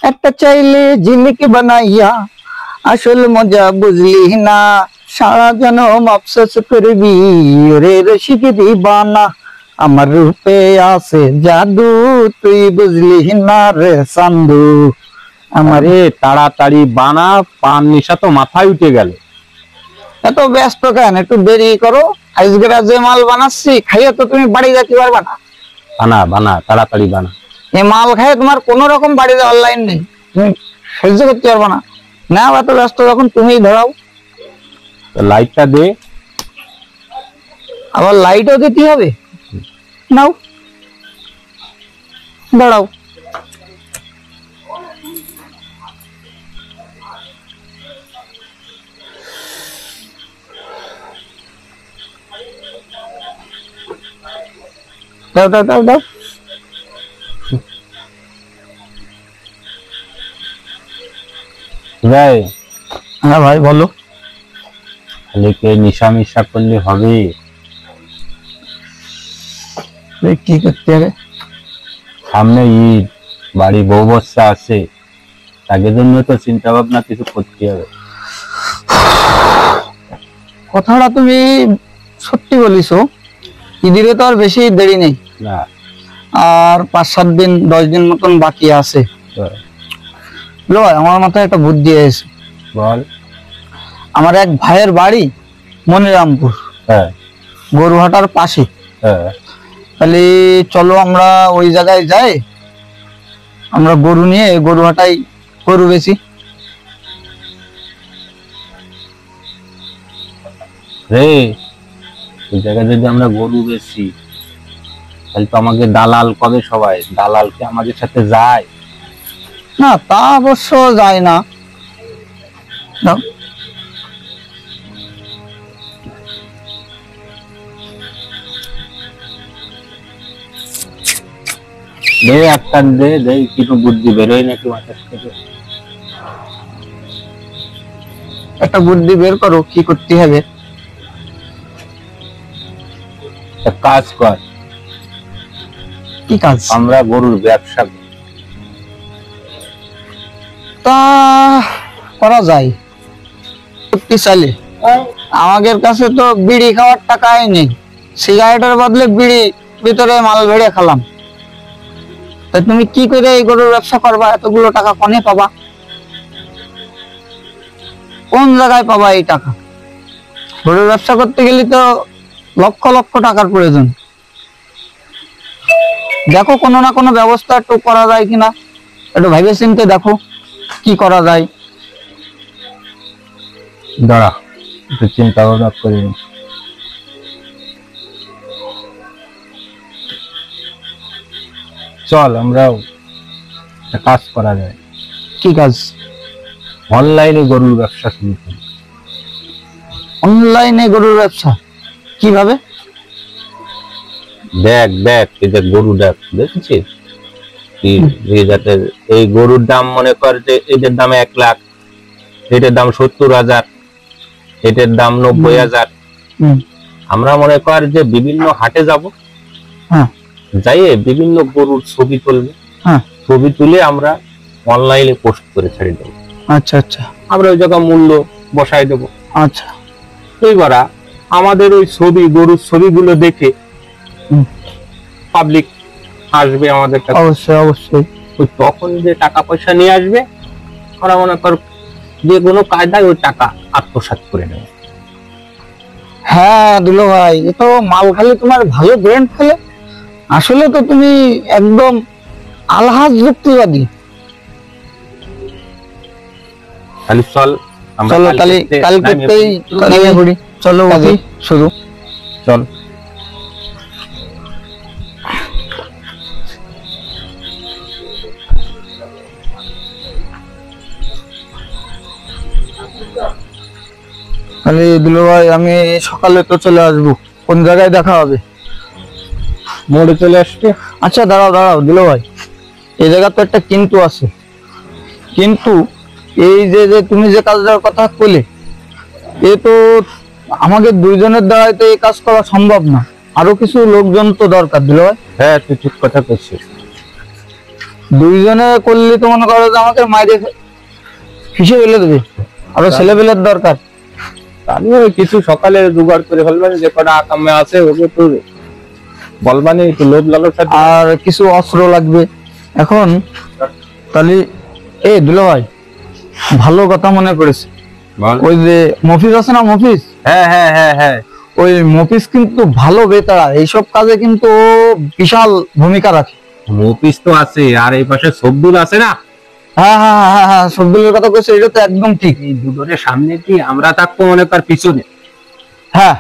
একটা চাইলে জিলিকি বানাইয়া আসল মজা বুঝলি না, সারা জনম আফসোস করবি রে রসিক দিবানা, আমার রূপে আছে জাদু তুই বুঝলি না রে চান্দু। আমারে তাড়াতাড়ি বানা, পান নিশা তো মাথায় উঠে গেল। এত ব্যস্ত কেন, একটু দেরি করো। আজকে যে মাল বানাচ্ছি খাইয়ে তো তুমি বাড়ি যেতে পারবা না। বানা বানা, তাড়াতাড়ি বানা। এই মাল খাইয়ে তোমার কোন রকম বাড়ি যাওয়ার লাইন নেই, তুমি সহ্য করতে পারবা না। না এত ব্যস্ত যখন তুমি ধরাও। লাইটটা দে। আবার লাইটও দিতে হবে, নাও দাঁড়াও। দাও দাও দাও দাও। ভাই, হ্যাঁ ভাই বলো। খালি কে নিশা মিশা করলে হবে? কি করতে হবে? সামনে ঈদ, বাড়ি বউ বাচ্চা আছে, তাদের জন্য তো চিন্তা ভাবনা কিছু করতে হবে। কথাটা তুমি সত্যি বলিছো, ঈদের তো আর বেশি দেরি নেই, না আর 5-7 দিন 10 দিন মতন বাকি আছে। আমার মাথায় একটা বুদ্ধি এসেছে। বল। আমার এক ভাইয়ের বাড়ি মনিরামপুর, হ্যাঁ, গরুহাটার পাশে। হ্যাঁ, তাহলে চলো আমরা ওই জায়গায় যাই, আমরা গরু নিয়ে গরুহাটায় গরু বেচি। রে ওই জায়গায় যদি আমরা গরু বেচি তাহলে তো আমাকে দালাল কবে, সবাই দালাল কি আমাদের সাথে যায়? না তা অবশ্য যায় না। দাও। দে একটা দে, দে কিছু বুদ্ধি বেরোয় নাকি মাথার থেকে। একটা বুদ্ধি বের করো, কি করতে হবে? একটা কাজ কর। কি কাজ? আমরা গরুর ব্যবসা করি। তা করা যায় করতে চাইলে। আমাদের কাছে তো বিড়ি খাওয়ার টাকাই নেই, সিগারেটের বদলে বিড়ি ভিতরে মাল ভেড়ে খেলাম। তা তুমি কি করে এই গরুর ব্যবসা করবা? এতগুলো টাকা কোনে পাবা? কোন জায়গায় পাবা এই টাকা? গরুর ব্যবসা করতে গেলে তো লক্ষ লক্ষ টাকার প্রয়োজন। দেখো কোনো না কোনো ব্যবস্থা একটু করা যায় কিনা, একটু ভেবে চিন্তে দেখো কি করা যায়। দাঁড়া, একটু চিন্তা ভাবনা করি। চল আমরাও একটা কাজ করা যায়। কি কাজ? অনলাইনে গরুর ব্যবসা শুরু করি। অনলাইনে গরুর ব্যবসা কিভাবে? দেখ দেখ, এই যে গরু দেখ, দেখছিস এই গরুর দাম মনে কর যে এটার দাম 1 লাখ, এটার দাম 70,000, এটার দাম 90,000। আমরা মনে কর যে বিভিন্ন হাটে যাব, যাইয়ে বিভিন্ন গরুর ছবি তুলবে, ছবি তুলে আমরা অনলাইনে পোস্ট করে ছেড়ে দেবো। আচ্ছা আচ্ছা, আমরা ওই জায়গা মূল্য বসাই দেবো। আচ্ছা, এইবার আমাদের ওই ছবি, গরুর ছবিগুলো দেখে পাবলিক আসবে আমাদের কাছে। অবশ্যই অবশ্যই। তখন যে টাকা পয়সা নিয়ে আসবে, ওরা মনে কর যে কোনো কায়দায় ওই টাকা আত্মসাৎ করে নেবে। হ্যাঁ দুলো ভাই, এ তো মাল খালি তোমার ভালো ব্র্যান্ড ফেলে। আসলে তো তুমি একদম আলহাজ যুক্তিবাদী। তাহলে চল, চলো তাহলে কালকেই নেমে পড়ি। চলো কাজে শুরু। চল। তাহলে দুলো ভাই আমি সকালে তো চলে আসবো, কোন জায়গায় দেখা হবে? মোড়ে চলে আসবে। আচ্ছা দাঁড়াও দাঁড়াও দুলো ভাই, এই জায়গা তো একটা কিন্তু আছে। কিন্তু এই যে যে তুমি যে কাজটার কথা বলে, এ তো আমাদের দুইজনের দ্বারাই তো এই কাজ করা সম্ভব না, আরো কিছু লোকজন তো দরকার দুলো ভাই। হ্যাঁ তুই ঠিক কথা বলছিস। দুইজনে করলে তো মনে করো যে আমাকে মাইরে হিসেবে ফেলে দেবে, আরো ছেলে পেলের দরকার। তাহলে ওই কিছু সকালে জোগাড় করে ফেলবেন, যে কটা আকামে আছে ওকে একটু বলবানি, একটু লোভ লালসা আর কিছু অস্ত্র লাগবে এখন। তাহলে এই দুলা ভাই ভালো কথা মনে করেছে, বল। ওই যে মফিজ আছে না, মফিজ, হ্যাঁ হ্যাঁ হ্যাঁ হ্যাঁ, ওই মফিজ কিন্তু ভালো বেতারা, এইসব কাজে কিন্তু ও বিশাল ভূমিকা রাখে। মফিজ তো আছে, আর এই পাশে সবদুল আছে না। হ্যাঁ হ্যাঁ হ্যাঁ হ্যাঁ, সবগুলোর কথা কইছে, এটা তো একদম ঠিক। এই দুটোর সামনে কি আমরা থাকবো মনে কর পিছনে, হ্যাঁ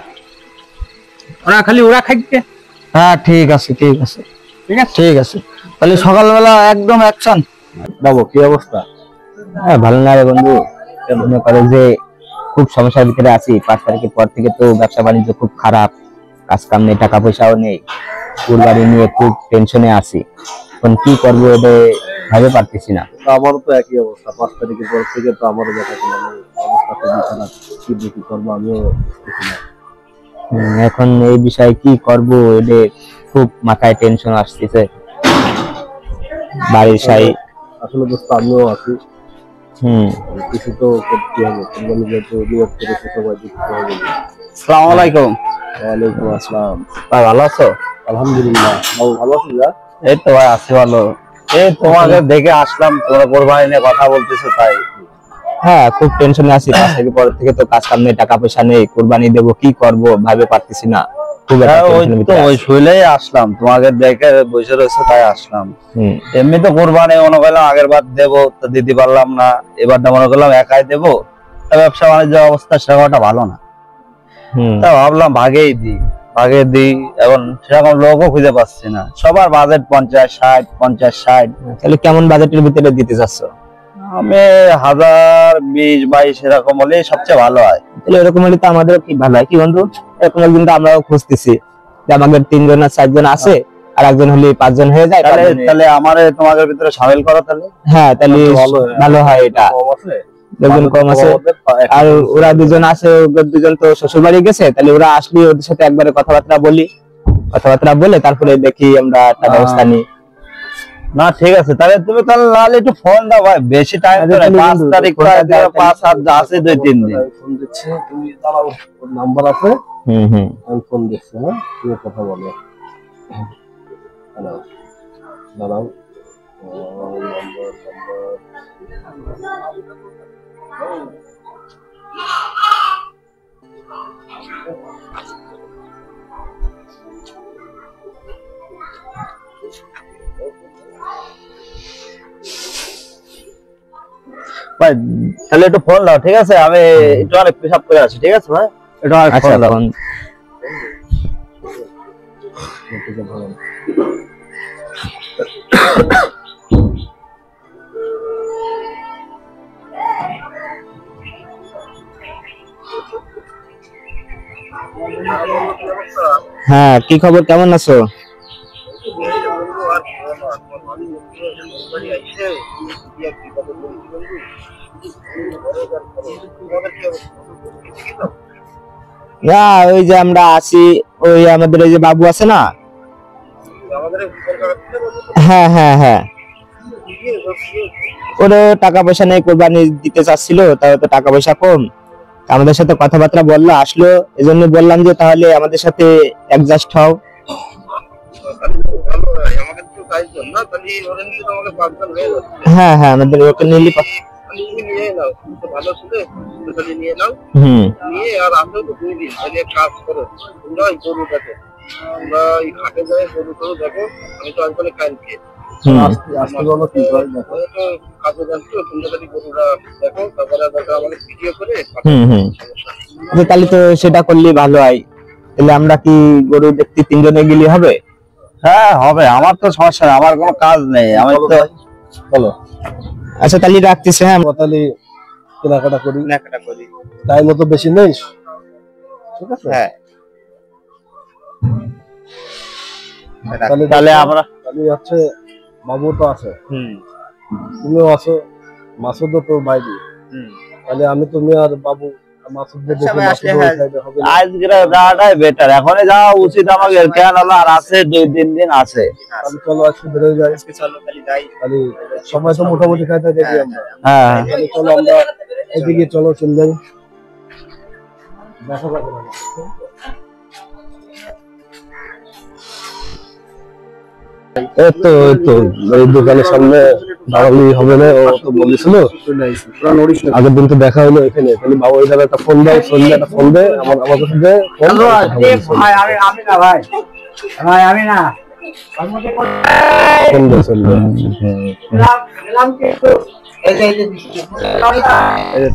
ওরা খালি ওরা খাইতে। হ্যাঁ ঠিক আছে ঠিক আছে ঠিক আছে, ঠিক আছে, তাহলে সকালবেলা একদম অ্যাকশন। বাবু কি অবস্থা? হ্যাঁ ভালো না রে বন্ধু, মনে করো যে খুব সমস্যার ভিতরে আছি। 5 তারিখের পর থেকে তো ব্যবসা বাণিজ্য খুব খারাপ, কাজ কাম নেই, টাকা পয়সাও নেই, কুরবানি নিয়ে খুব টেনশনে আছি। এখন কি করবো এটা ভাবে পারতেছি না। আমারও তো একই অবস্থা, 5 তারিখের পর থেকে তো আমারও দেখা অবস্থা খুবই খারাপ। কি দেখি করবো আমিও বুঝতেছি না। এখন এই বিষয়ে কি করব এটা খুব মাথায় টেনশন আসতেছে। বাড়ির সাই আসলে দোস্ত আমিও আছি, কিছু তো করতে হবে। কোরবানি যেহেতু নিয়োগ করেছে সবাই দেখতে হবে। আসসালামু আলাইকুম। ওয়ালাইকুম আসসালাম। ভাই ভালো আছো? আলহামদুলিল্লাহ। বাবু ভালো আছো? যা এই তো ভাই আছি ভালো। এই তোমাকে দেখে আসলাম, তোমরা কোরবানি নিয়ে কথা বলতেছো তাই। হ্যাঁ খুব টেনশনে আছি, 5 তারিখের পর থেকে তো কাজ কাম নেই, টাকা পয়সা নেই, কুরবানি দেবো, কি করব ভাবে পারতেছি না। খুব একটা টেনশনের ভিতরে ওই আছি। শুইলেই আসলাম, তোমাকে দেখে বসে রয়েছে তাই আসলাম। হুম, এমনি তো কোরবানি মনে করলাম আগের বার দেবো, তো দিতে পারলাম না, এবারটা মনে করলাম একাই দেবো। তা ব্যবসা বাণিজ্যের অবস্থা সেরকম একটা ভালো না, হুম। তা ভাবলাম ভাগেই দিই, ভাগে দিই। এখন সেরকম লোকও খুঁজে পাচ্ছি না, সবার বাজেট 50-60 50-60। তাহলে কেমন বাজেটের ভিতরে দিতে চাচ্ছ? আমি 1000-20-22 এরকম হলে সবচেয়ে ভালো হয়। তাহলে এরকম হলে তো আমাদের কি ভালো হয় কি বন্ধু? এরকম একদিন তো আমরাও খুঁজতেছি যে আমাদের 3 জন আর 4 জন আছে, আর একজন হলে 5 জন হয়ে যায়। তাহলে 5 জনে- তাহলে আমারে তোমাদের ভিতরে সামিল করো তাহলে। হ্যাঁ তাহলে ভালো হয় এটা, কম আছে, দুজন কম আছে। আর ওরা দুজন আছে, ওদের দুজন তো শ্বশুর বাড়ি গেছে, তাহলে ওরা আসলে ওদের সাথে একবারে কথাবার্তা বলে তারপরে দেখি আমরা একটা ব্যবস্থা নিই। না ঠিক আছে, তাহলে তুমি তাহলে নাহলে একটু ফোন দাও ভাই, বেশি টাইম তো নাই, 5 তারিখ তো আর 5 আছে 2-3 দিন। ফোন দিচ্ছে, তুমি দাঁড়াও, ওর নাম্বার আছে, হুম। আমি ফোন দিচ্ছি। হ্যাঁ তুমি কথা বলো। দাঁড়াও দাঁড়াও, ভাই তাহলে একটু ফোন দাও, ঠিক আছে? আমি একটু অনেক পেশাব করে আসি, ঠিক আছে ভাই? একটু অনেক আচ্ছা ফোন দাও। এখন হ্যাঁ কি খবর, কেমন আছো? না ওই যে আমরা আছি, ওই আমাদের ওই যে বাবু আছে না, হ্যাঁ হ্যাঁ হ্যাঁ, ওরও টাকা পয়সা নেই, কোরবানি দিতে চাচ্ছিল, তাও তো টাকা পয়সা কম। আমাদের সাথে কথাবার্তা বললো, আসলো, এজন্য বললাম যে তাহলে আমাদের সাথে অ্যাডজাস্ট হও। হ্যাঁ হ্যাঁ আমাদের ওকে নিলে হুম নিয়ে আর আমরা তো 2 দিন তাহলে এক কাজ করো, তোমরা ওই গরু দেখো, আমরা এই ঘাটে যাই গরু টরু দেখো। আমি তো আসলে কালকে আজকে বলো কি হয় দেখো, তো কাজে যাচ্ছি, তোমরা যদি গরুটা দেখো, তারপরে আমাকে ভিডিও করে হুম যে তাহলে তো সেটা করলে ভালো হয়। তাহলে আমরা কি গরু দেখতে 3 জনে গেলে হবে? হ্যাঁ হবে, আমার তো সমস্যা নেই, আমার কোনো কাজ নেই, আমি তো বলো। আচ্ছা তাহলে রাখতেছি। হ্যাঁ তাহলে কেনাকাটা করি, টাইমও তো বেশি নেই, ঠিক আছে? হ্যাঁ তাহলে আমরা তাহলে হচ্ছে বাবু তো আছে, তুমিও আছো, মাসুদও তো বাইরে, তাহলে আমি তুমি আর বাবু আজকের যাওয়াটাই বেটার, এখনই যাওয়া উচিত আমাদের, কেন হলো আর আছে 2-3 দিন আছে। চলো আজকে বেরোয় যাই, চলো খালি যাই, খালি সময় তো মোটামুটি খাইতে দেখি আমরা। হ্যাঁ চলো আমরা এদিকে চলো চলে যাই। দেখা পাবো না। এই তো এই দোকানের সামনে দাঁড়ালি হবে না, ও তো বলেছিল আগের দিন তো দেখা হলো এখানে, তাহলে বাবা ওই জায়গায় একটা ফোন দাও, সন্ধ্যে একটা ফোন দে, আমার কাছে দে ফোন। আমি না ফোন দে চলবে।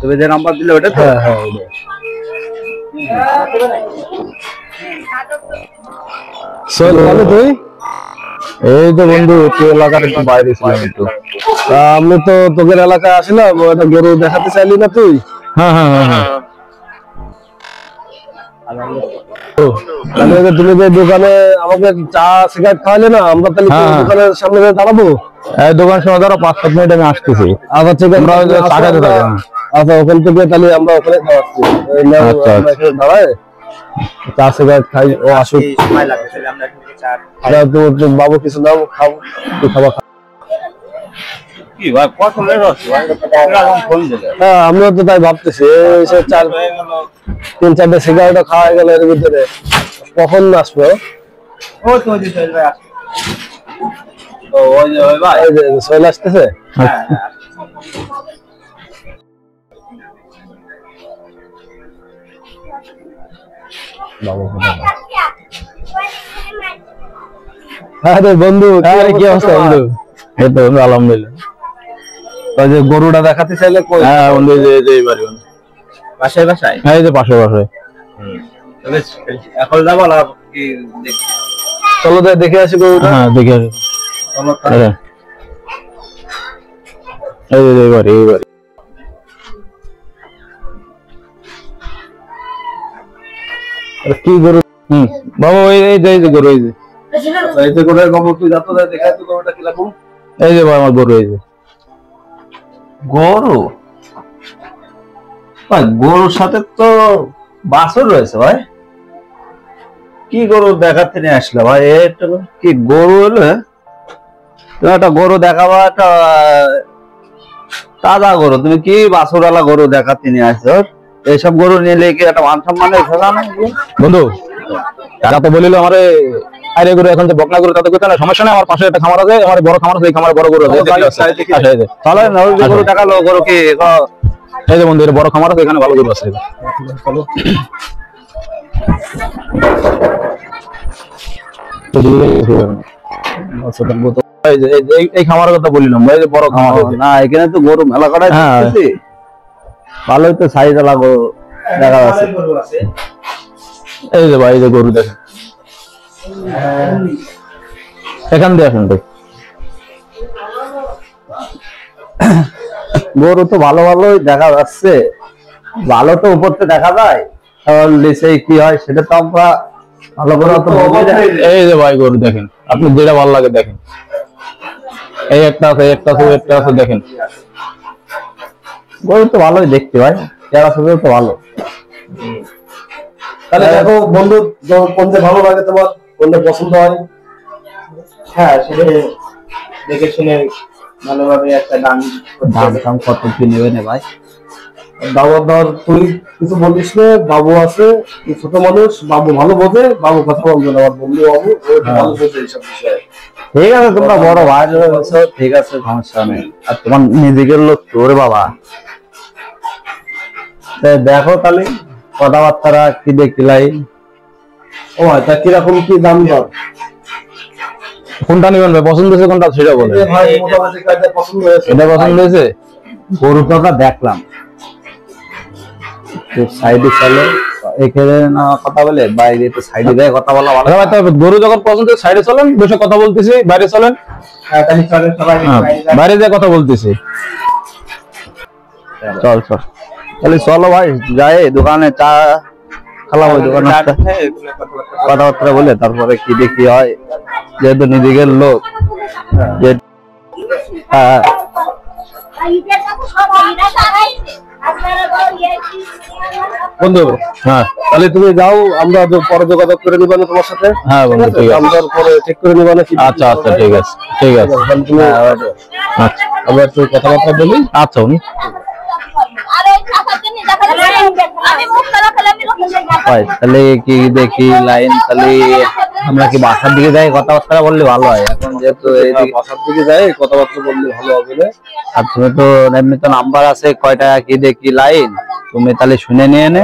তুমি যে নাম্বার দিলে ওটা তো? হ্যাঁ হ্যাঁ ওইটা। চল তাহলে তুই এই তো বন্ধু তুই এলাকার একটু বাইরে ছিলাম একটু, আমি তো তোদের এলাকায় আসলাম, একটা গরু দেখাতে চাইলি না তুই? হ্যাঁ হ্যাঁ হ্যাঁ হ্যাঁ। তাহলে তুমি যে দোকানে আমাকে চা সিগারেট খাওয়ালে না, আমরা তাহলে দোকানের সামনে দাঁড়াবো? দোকানের সামনে দাঁড়া, 5-7 মিনিট আমি আসতেছি। আচ্ছা ঠিক আছে, আচ্ছা ওখান থেকে তাহলে আমরা ওখানে খাওয়াচ্ছি, দাঁড়ায় চা সিগারেট খাই, ও আসুক। বাবু কিছু দাও, খাবো তুই খাবার। হ্যাঁ আমিও তো তাই ভাবতেছি, 3-4টে সিগারেট খাওয়া গেল এর ভিতরে, কখন আসবে? চলে আসতেছে। আরে বন্ধু কি অবস্থা বন্ধু? এই তো বন্ধু আলহামদুলিল্লাহ। ওই যে গরুটা দেখাতে চাইলে কই? হ্যাঁ বন্ধু এই বাড়ি বাসায় বাসায়? হ্যাঁ এই যে পাশে। এখন যাবো না কি? চলো দেখে আসি গরুটা। হ্যাঁ দেখে আসি। এই বাড়ি কি গরু? বাবা এই যে গরু, এই যে গরুর গোবর, তুই যাতো দেখাই তো গরুটা কিরকম। এই যে ভাই আমার গরু, এই যে গরু। ভাই গরুর সাথে তো বাছুর রয়েছে ভাই, কি গরু দেখাতে নিয়ে আসলে ভাই? এটা কি গরু হলো? তুমি একটা গরু দেখাবো, একটা তাজা গরু, তুমি কি বাছুরওয়ালা গরু দেখাতে নিয়ে আসছো? এইসব গরু নিলে কি একটা মান সম্মানের খোঁজা নাই বন্ধু? তারা তো বলিল আমারে আরে গরু এখন যে বকনা গরু তাতে কথা না, সমস্যা নেই, আমার পাশে একটা খামার আছে, আমার বড় খামার আছে, এই খামারে বড় গরু আছে। তাহলে গরু দেখালো, গরু কি এই যে বন্ধু এর বড় খামার আছে, এখানে ভালো গরু আছে। এই খামারের কথা বলিলাম, এই যে বড় খামার না, এখানে তো গরু মেলা করাই ভালোই তো সাইজ আলা গরু দেখা যাচ্ছে। এই যে ভাই এই যে গরু দেখেন, এখান দিয়ে আসেন তো। গরু তো ভালো ভালোই দেখা যাচ্ছে, ভালো তো উপর থেকে দেখা যায়, নিচে কি হয় সেটা তো আমরা ভালো করে অত বোঝা যায়। এই যে ভাই গরু দেখেন, আপনি যেটা ভালো লাগে দেখেন, এই একটা আছে, একটা আছে দেখেন। গরু তো ভালোই দেখতে ভাই, চেহারা ছবিও তো ভালো। তাহলে দেখো বন্ধু, কোনটা ভালো লাগে তোমার, কোনটা পছন্দ হয়? হ্যাঁ সেটা দেখে শুনে ভালোভাবে একটা দাম কত কি নেবে না ভাই? দাওয়ার তুই কিছু বলিস না, বাবু আছে, তুই ছোট মানুষ, বাবু ভালো বোঝে, বাবু কথা বলবে না, আমার বন্ধু বাবু ভালো বোঝে এইসব বিষয়ে। ঠিক আছে, তোমরা বড় ভাই রয়েছো, ঠিক আছে, সমস্যা নেই। আর তোমার নিজেদের লোক তোর বাবা, দেখো তাহলে কথাবার্তা কি দেখলাই। ও তা কিরকম কি দাম দর? কোনটা নেবেন ভাই, পছন্দ হয়েছে কোনটা সেটা বলেন। ভাই মোটামুটি কাজটা পছন্দ হয়েছে। এটা পছন্দ হয়েছে? গরুটা দেখলাম সাইডে চলে, এখানে না কথা বলে বাইরে তো সাইডে দেয় কথা বলা ভালো। ভাই তবে গরু যখন পছন্দ সাইডে চলেন, বসে কথা বলতেছি, বাইরে চলেন, তাহলে চলে সবাই বাইরে যে কথা বলতেছি। চল চল তাহলে চলো ভাই, যাই দোকানে চা খালাম, ওই দোকানে কথাবার্তা বলে তারপরে কি দেখি হয়, যেহেতু নিজেদের লোক। হ্যাঁ বন্ধু হ্যাঁ তাহলে তুমি যাও, আমরা পরে যোগাযোগ করে নিব না তোমার সাথে। হ্যাঁ বন্ধু ঠিক আছে। আমরা পরে ঠিক করে নিব না। আচ্ছা আচ্ছা ঠিক আছে ঠিক আছে। তাহলে তুমি আচ্ছা আমরা একটু কথাবার্তা বলি। আচ্ছা বন্ধু। হয় তাহলে কি দেখি লাইন, তাহলে আমরা কি বাসার দিকে যাই কথাবার্তা বললে ভালো হয়, এখন যেহেতু এইদিকে বাসার দিকে যাই কথাবার্তা বললে ভালো হবে না? আর তুমি তো এমনি তো নাম্বার আছে কয় টাকা কি দেখি লাইন, তুমি তাহলে শুনে নিয়ে নে,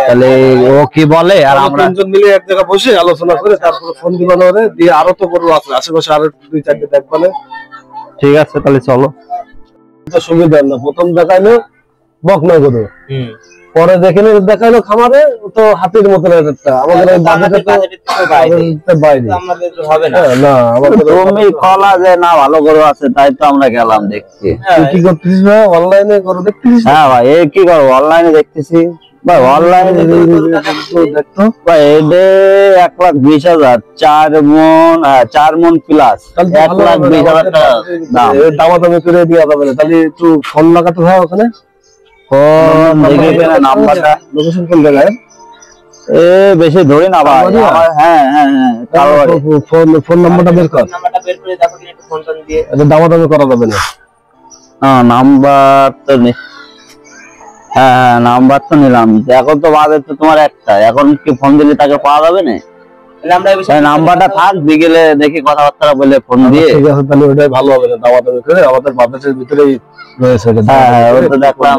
তাহলে ও কি বলে আর আমরা তিনজন মিলে এক জায়গায় বসে আলোচনা করে তারপরে ফোন দিবানো ওরে, দিয়ে আরো তো গরু আছে আশেপাশে, আরো 2-4টা দেখবানে। ঠিক আছে তাহলে চলো। তো সুবিধা না, প্রথম দেখাইলো বকনা গরু, পরে দেখাইলো খামারে তো হাতির মতন একটা, আমাদের এই বাজেটে তো বাইরে আমাদের হবে না। না আমাদের তুমি কলা যে না ভালো গরু আছে তাই তো আমরা গেলাম দেখছি। তুই কি করতেছিস ভাই, অনলাইনে গরু দেখতেছিস? হ্যাঁ ভাই এই কি করবো, অনলাইনে দেখতেছি ভাই, অনলাইনে দেখতো ভাই এটা 1,20,000 4 মন প্লাস, 1,20,000 টাকা দাম। দামাদামি করে দেওয়া যাবে না, তাহলে একটু ফোন লাগাতে হয় ওখানে। ফোন দেখে কেন নাম্বারটা, লোকেশন কোন জায়গায়? এ বেশি ধরি না ভাই আমার। হ্যাঁ হ্যাঁ হ্যাঁ ফোন নাম্বারটা বের কর, দামাদামি করা যাবে না। নাম্বার তো হ্যাঁ হ্যাঁ নাম্বার তো নিলাম, এখন তো বাজে তো তোমার একটা, এখন কি ফোন দিলে তাকে পাওয়া যাবে না? নাম্বারটা থাক, বিকেলে দেখি কথাবার্তা বলে ফোন দিয়ে। ঠিক আছে তাহলে ওটাই ভালো হবে না, দামাদামি করে আমাদের বাজেটের ভিতরেই রয়েছে। হ্যাঁ হ্যাঁ ওই তো দেখলাম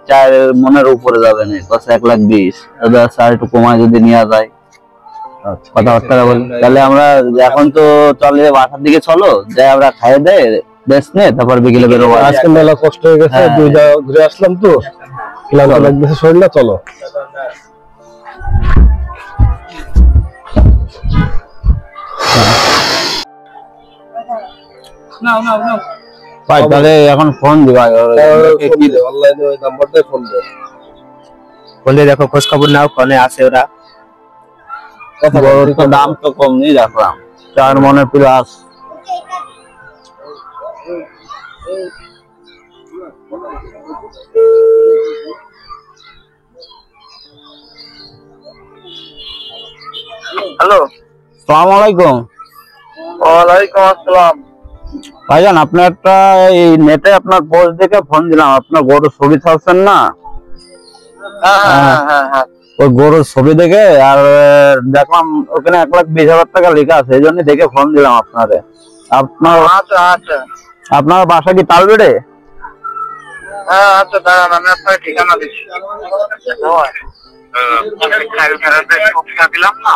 4 মনের উপরে যাবে না, 1,20,000, আর একটু কমায় যদি নেওয়া যায় কথাবার্তা বলি, তাহলে আমরা এখন তো চলে বাসার দিকে চলো, যাই আমরা খাইয়ে দেয় রেস্ট নে, তারপর বিকেলে বেরোবো। আজকে মেলা কষ্ট হয়ে গেছে, 2 জায়গা ঘুরে আসলাম তো, ক্লান্ত লাগতেছে শরীরটা, চলো। ভাই তাহলে এখন ফোন দিবা, অনলাইনে ওই নাম্বারটাই ফোন দে, বলে দেখো খোঁজ খবর নাও, ফোনে আছে ওরা। গরুর তো দাম তো কম নেই রাখলাম, 4 মনের প্লাস। হ্যালো, আসসালামু আলাইকুম। ওয়ালাইকুম আসসালাম। ভাইজান আপনার একটা এই নেটে আপনার পোস্ট দেখে ফোন দিলাম, আপনার গরুর ছবি ছাড়ছেন না? ওই গরুর ছবি দেখে আর দেখলাম ওখানে 1,20,000 টাকা লেখা আছে, এই জন্য দেখে ফোন দিলাম আপনারে। আপনার আপনার বাসা কি তালবেড়ে? হ্যাঁ আচ্ছা দাঁড়ান, আমি আপনার ঠিকানা দিচ্ছি। দিলাম না,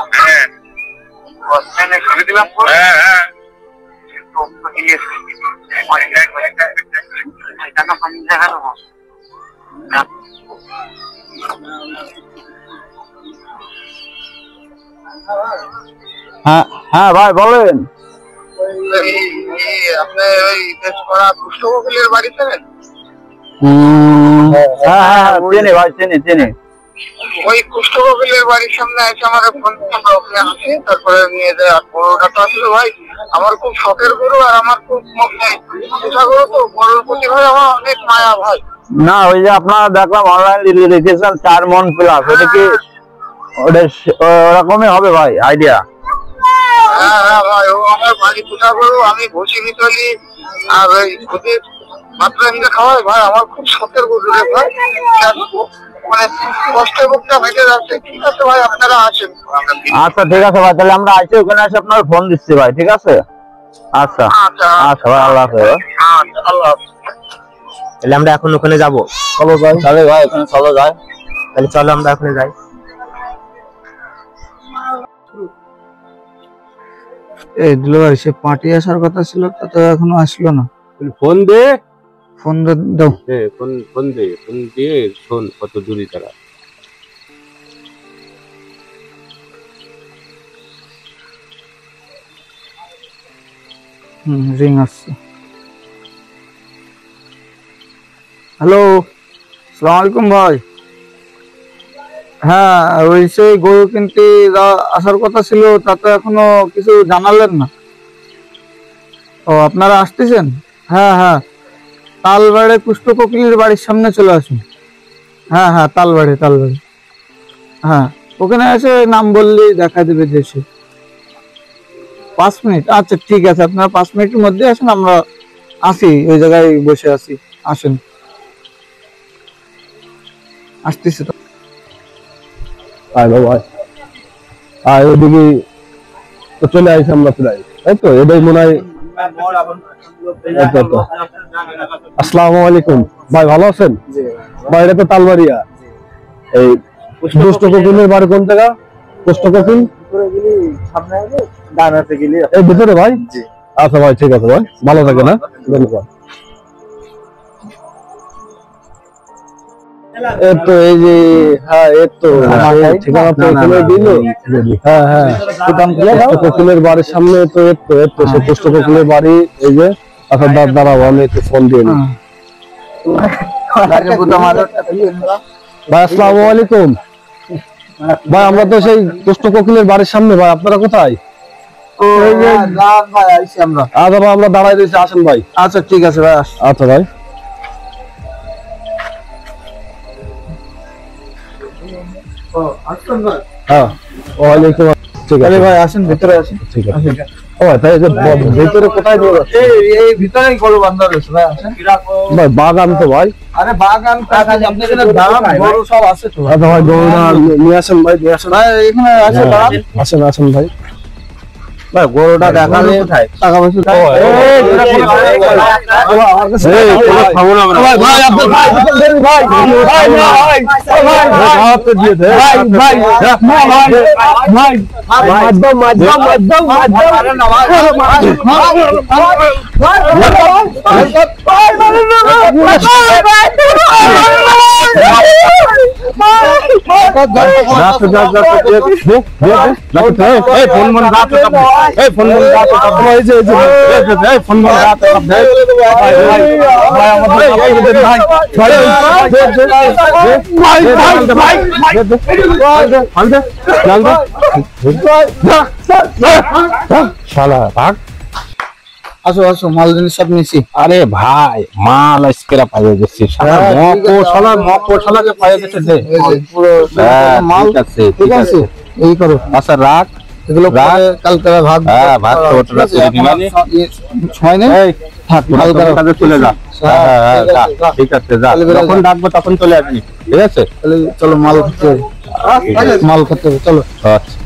দিলাম। হ্যাঁ হ্যাঁ ভাই বলেন। আপনি ওই বেশ করা দুষ্ট কোকিলের বাড়ি ছিলেন? হ্যাঁ হ্যাঁ চিনি ভাই, চিনি চিনি। ওই কুষ্ঠ কোকিলের বাড়ির সামনে এসে আমার ফোন, ওখানে আসি, তারপরে নিয়ে যায়। আর গরুটা তো আসলে ভাই আমার খুব শখের গরু, আর আমার খুব পোষা গরু, তো গরুর প্রতি ভাই আমার অনেক মায়া ভাই। না ওই যে আপনারা দেখলাম অনলাইন লিখেছেন 4 মন প্লাস, ওটা কি ওটা ওরকমই হবে ভাই আইডিয়া? হ্যাঁ হ্যাঁ ভাই, ও আমার বাড়ি পোষা গরু, আমি ভুসি বিতলি আর ওই খুদের মাত্র এমনি খাওয়াই ভাই, আমার খুব শখের গরু রে ভাই, মানে কষ্টের বুকটা ভেঙে যাচ্ছে। ঠিক আছে ভাই, আপনারা আসেন। আচ্ছা ঠিক আছে ভাই, তাহলে আমরা আইছি, ওখানে এসে আপনার ফোন দিচ্ছি ভাই, ঠিক আছে? আচ্ছা আচ্ছা ভাই, আল্লাহ হাফেজ। আল্লাহ হাফেজ। তাহলে আমরা এখন ওখানে যাবো, চলো ভাই। তাহলে ভাই ওখানে চলো যাই, তাহলে চলো আমরা ওখানে যাই। এই দিল ভাই, সে পার্টি আসার কথা ছিল, তা তো এখনো আসলো না। ফোন দে, ফোন দাও। ফোন দে, ফোন দিয়ে শোন কত দূরে তারা। রিং আসছে। হ্যালো, আসসালামু আলাইকুম ভাই। হ্যাঁ ওই সেই গরু কিনতে আসার কথা ছিল, তা তো এখনো কিছু জানালেন না। ও আপনারা আসতেছেন? হ্যাঁ হ্যাঁ, তালবাড়ে পুষ্প কোকিলের বাড়ির সামনে চলে আসুন। হ্যাঁ হ্যাঁ, তালবাড়ি। হ্যাঁ, ওখানে এসে নাম বললেই দেখা দেবে দেশে। 5 মিনিট, আচ্ছা ঠিক আছে, আপনারা 5 মিনিটের মধ্যে আসেন, আমরা আসি, ওই জায়গায় বসে আছি, আসেন। আসতেছি তো। আয় বাবা আয়, ওদিকে তো চলে আসি আমরা প্রায়, তাই তো? এটাই মনে হয়। আসসালামু আলাইকুম ভাই, ভালো আছেন ভাই? এটা তো তালবাড়িয়া। এই দুষ্ট কোকিলের বাড়ি কোন জায়গা? দুষ্ট কোকিল এই ভিতরে ভাই? আচ্ছা ভাই, ঠিক আছে ভাই, ভালো থাকে না, ধন্যবাদ। এই যে, হ্যাঁ ঠিকানা তো এখানে দিল। হ্যাঁ হ্যাঁ, কোকিলের বাড়ির সামনে তো সে পুষ্ট কোকিলের বাড়ি। এই যে, আচ্ছা দাঁড়াবো, আমি একটু ফোন দিয়ে নিই। ভাই আসসালামু আলাইকুম ভাই, আমরা তো সেই পুষ্ট কোকিলের বাড়ির সামনে। ভাই আপনারা কোথায়? আচ্ছা ভাই, আমরা দাঁড়াই রয়েছি, আসেন ভাই। আচ্ছা ঠিক আছে ভাই। আচ্ছা ভাই। হ্যাঁ, ওয়ালাইকুম আসসালাম। ঠিক আছে ভাই, আসেন, ভিতরে আসেন। ঠিক আছে। ও তাই যে ভিতরে কোথায় নিয়ে যাচ্ছে? এই ভিতরেই গরু বান্ধা রয়েছে ভাই, আসেন। ভাই বাগান তো ভাই। আরে বাগান আপনার এখানে দাম গরু সব আছে তো। আচ্ছা ভাই, গরুটা নিয়ে আসেন ভাই, নিয়ে আসেন ভাই, এখানে আছে দাম। আসেন ভাই। ভাই গরুটা দেখালে টাকা পয়সা আসো আসো, মাল জিনিস সব নিছি। আরে ভাই, মাল আজকেরা পাইয়ে গেছি, শালাকে পাইয়ে গেছে দে। পুরো হ্যাঁ, মাল ঠিক আছে। এই করো। আচ্ছা রাখ, এগুলো পরে কালকে ভাগ। হ্যাঁ, ভাগ তো ওটা করে দিবানি। সময় নেই, থাক, কালকে কাজে চলে যা। হ্যাঁ, যা, ঠিক আছে, যা। যখন ডাকবো তখন চলে আসবি, ঠিক আছে? তাহলে চলো, মাল খেতে হবে, চলো। আচ্ছা।